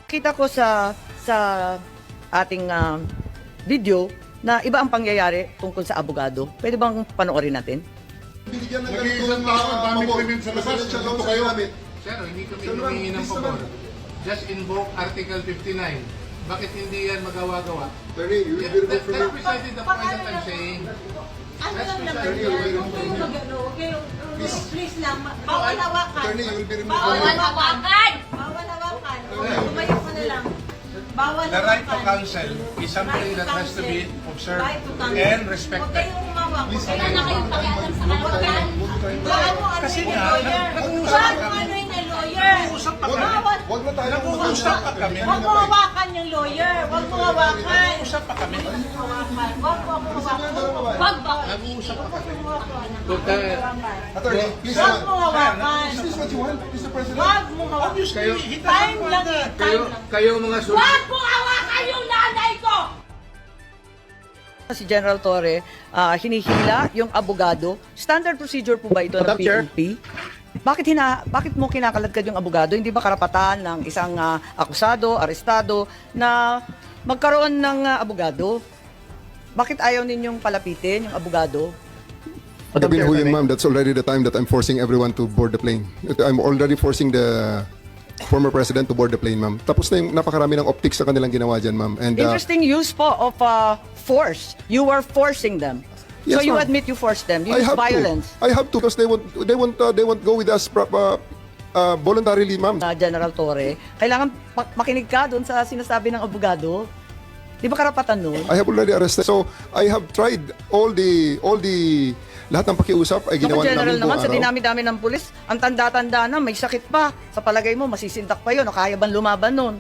Kita ko sa ating video na iba ang pangyayari tungkol sa abogado. Pwede bang panoorin natin? Binigyan ng ganitong dami krimen sa labas. Ito kayo. Sir, hindi kami humingi ng pabor. Just invoke Article 59. Bakit hindi yan magawa-gawa? Attorney, you will be That's removed from precisely the point that I'm saying. Ano That's lang naman precisely yan? the Huwag kayong mag-ano, huwag kayong, please lang, bawal hawakan. Attorney, you will be removed Bawal from hawakan! Bawal hawakan. Tumayo ka na lang. Bawal The right to hawakan. counsel is something that has to be observed Right to counsel. and Huwag respected. kayong humawak. Wala na kayong pakialam sa kalautan. Bawal mo ano Kasi yung nga, lawyer. nag-uusap Bawal pa mo kami. ano yung lawyer. Nag-uusap pa kami. Bawal. Huwag na tayo Nag-uusap pa kami. Huwag mo hawakan yung lawyer. Huwag mo hawakan. Nag-uusap pa kami. Huwag mo hawakan. Wag bawal. Nag-uusap pa kami. Attorney, please. Huwag mo hawakan. Is this what you want, Mr. President? Huwag mo hawakan. Obviously, he doesn't Time want lang that. eh. Time lang. Kayo mga Huwag mo hawakan yung nanay ko! Si General Torre, hinihila yung abogado. Standard procedure po ba ito ng Madam Chair? PNP? Bakit mo kinakaladkad yung abogado? Hindi ba karapatan ng isang akusado, arestado na magkaroon ng abogado? Bakit ayaw ninyong palapitin yung abogado? Gabi na ho yun, ma'am. That's already the time that I'm forcing everyone to board the plane. I'm already forcing the former president to board the plane, ma'am. Tapos na yung napakarami ng optics sa kanilang ginawa dyan, ma'am. And Interesting use po of force. You were forcing them. So Yes, you ma'am. admit you forced them. You I use have violence. to. I have to because they won't go with us voluntarily, ma'am. General Torre, kailangan makinig ka doon sa sinasabi ng abogado. Di ba karapatan nun? I have already arrested. So I have tried all the lahat ng pakiusap ay Naku, ginawa General namin naman, buong sa araw. dinami-dami ng pulis, ang tanda-tanda na, may sakit pa. Sa palagay mo, masisindak pa yun. O kaya bang lumaban nun?